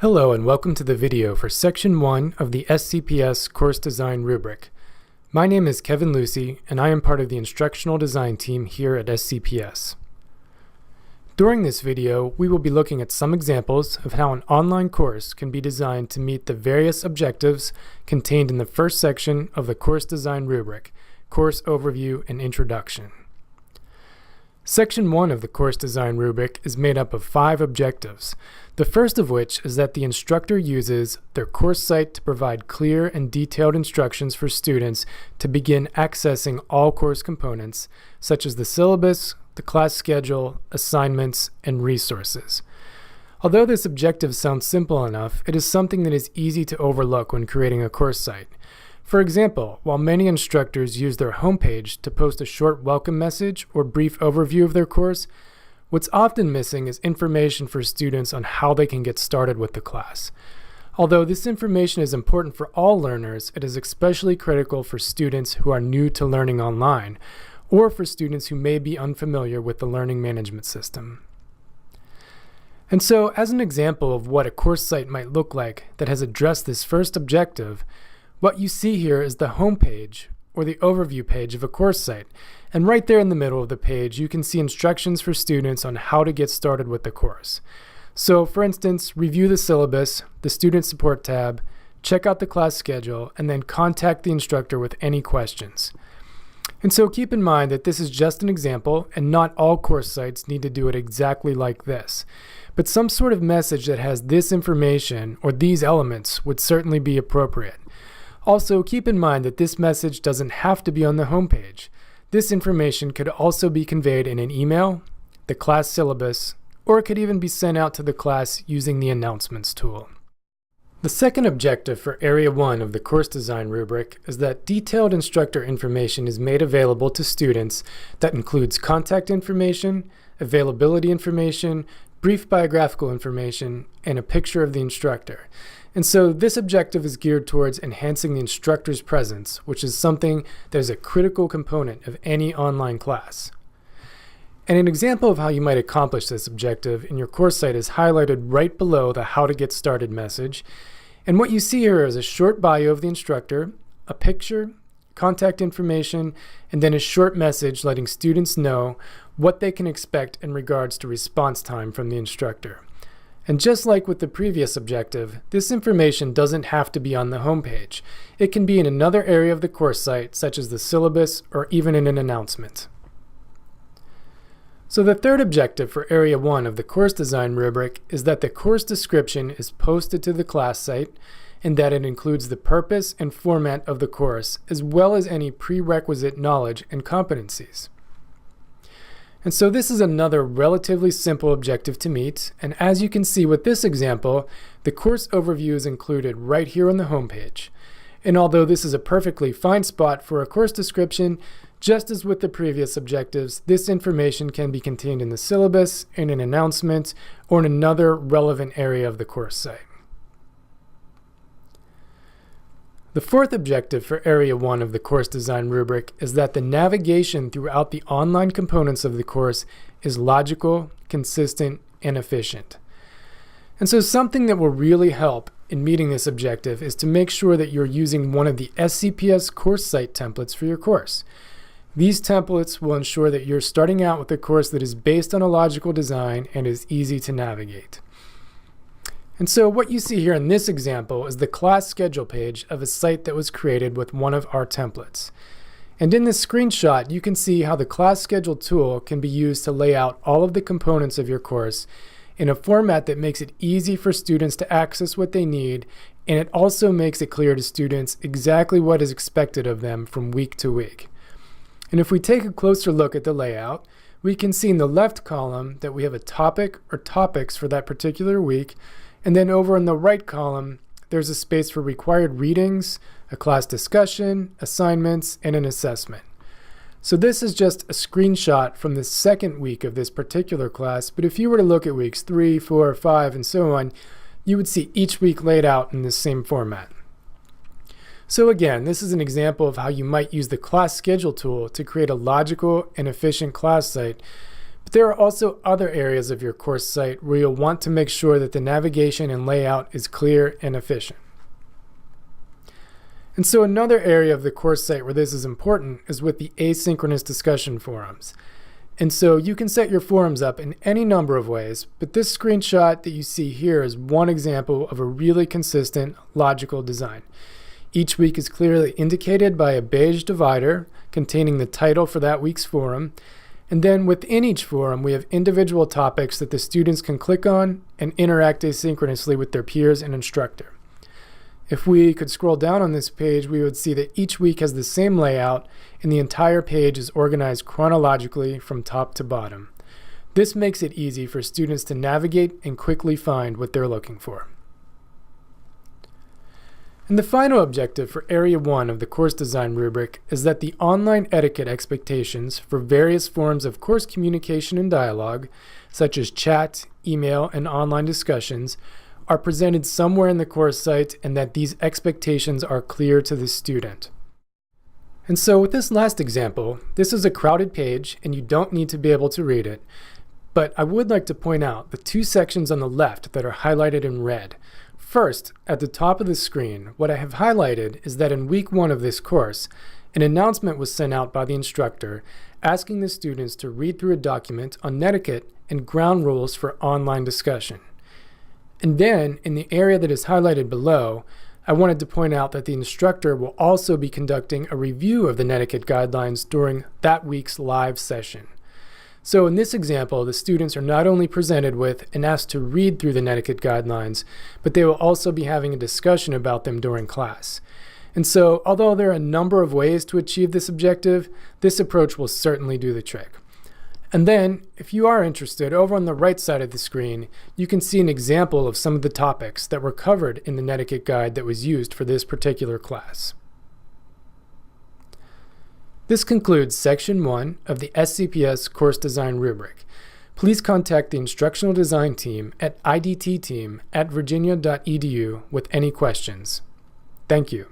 Hello and welcome to the video for Section 1 of the SCPS Course Design Rubric. My name is Kevin Lucey and I am part of the instructional design team here at SCPS. During this video, we will be looking at some examples of how an online course can be designed to meet the various objectives contained in the first section of the Course Design Rubric, Course Overview and Introduction. Section 1 of the Course Design Rubric is made up of 5 objectives, the first of which is that the instructor uses their course site to provide clear and detailed instructions for students to begin accessing all course components, such as the syllabus, the class schedule, assignments, and resources. Although this objective sounds simple enough, it is something that is easy to overlook when creating a course site. For example, while many instructors use their homepage to post a short welcome message or brief overview of their course, what's often missing is information for students on how they can get started with the class. Although this information is important for all learners, it is especially critical for students who are new to learning online, or for students who may be unfamiliar with the learning management system. And so, as an example of what a course site might look like that has addressed this first objective, what you see here is the home page, or the overview page of a course site. And right there in the middle of the page, you can see instructions for students on how to get started with the course. So, for instance, review the syllabus, the student support tab, check out the class schedule, and then contact the instructor with any questions. And so keep in mind that this is just an example, and not all course sites need to do it exactly like this. But some sort of message that has this information or these elements would certainly be appropriate. Also, keep in mind that this message doesn't have to be on the homepage. This information could also be conveyed in an email, the class syllabus, or it could even be sent out to the class using the announcements tool. The second objective for Area 1 of the Course Design Rubric is that detailed instructor information is made available to students that includes contact information, availability information, brief biographical information, and a picture of the instructor. And so this objective is geared towards enhancing the instructor's presence, which is something that is a critical component of any online class. And an example of how you might accomplish this objective in your course site is highlighted right below the How to Get Started message. And what you see here is a short bio of the instructor, a picture, contact information, and then a short message letting students know what they can expect in regards to response time from the instructor. And just like with the previous objective, this information doesn't have to be on the homepage. It can be in another area of the course site, such as the syllabus or even in an announcement. So the third objective for Area 1 of the Course Design Rubric is that the course description is posted to the class site and that it includes the purpose and format of the course, as well as any prerequisite knowledge and competencies. And so this is another relatively simple objective to meet, and as you can see with this example, the course overview is included right here on the homepage. And although this is a perfectly fine spot for a course description, just as with the previous objectives, this information can be contained in the syllabus, in an announcement, or in another relevant area of the course site. The fourth objective for Area 1 of the Course Design Rubric is that the navigation throughout the online components of the course is logical, consistent, and efficient. And so something that will really help in meeting this objective is to make sure that you're using one of the SCPS course site templates for your course. These templates will ensure that you're starting out with a course that is based on a logical design and is easy to navigate. And so what you see here in this example is the class schedule page of a site that was created with one of our templates. And in this screenshot, you can see how the class schedule tool can be used to lay out all of the components of your course in a format that makes it easy for students to access what they need, and it also makes it clear to students exactly what is expected of them from week to week. And if we take a closer look at the layout, we can see in the left column that we have a topic or topics for that particular week. And then over in the right column, there's a space for required readings, a class discussion, assignments, and an assessment. So this is just a screenshot from the second week of this particular class, but if you were to look at weeks 3, 4, 5, and so on, you would see each week laid out in the same format. So again, this is an example of how you might use the class schedule tool to create a logical and efficient class site, But there are also other areas of your course site where you'll want to make sure that the navigation and layout is clear and efficient. And so another area of the course site where this is important is with the asynchronous discussion forums. And so you can set your forums up in any number of ways, but this screenshot that you see here is one example of a really consistent, logical design. Each week is clearly indicated by a beige divider containing the title for that week's forum. And then within each forum, we have individual topics that the students can click on and interact asynchronously with their peers and instructor. If we could scroll down on this page, we would see that each week has the same layout and the entire page is organized chronologically from top to bottom. This makes it easy for students to navigate and quickly find what they're looking for. And the final objective for Area 1 of the course design rubric is that the online etiquette expectations for various forms of course communication and dialogue, such as chat, email, and online discussions, are presented somewhere in the course site and that these expectations are clear to the student. And so with this last example, this is a crowded page and you don't need to be able to read it, but I would like to point out the two sections on the left that are highlighted in red. First, at the top of the screen, what I have highlighted is that in week 1 of this course, an announcement was sent out by the instructor asking the students to read through a document on netiquette and ground rules for online discussion. And then, in the area that is highlighted below, I wanted to point out that the instructor will also be conducting a review of the netiquette guidelines during that week's live session. So in this example, the students are not only presented with and asked to read through the netiquette guidelines, but they will also be having a discussion about them during class. And so, although there are a number of ways to achieve this objective, this approach will certainly do the trick. And then, if you are interested, over on the right side of the screen, you can see an example of some of the topics that were covered in the netiquette guide that was used for this particular class. This concludes Section 1 of the SCPS Course Design Rubric. Please contact the Instructional Design Team at idtteam@virginia.edu with any questions. Thank you.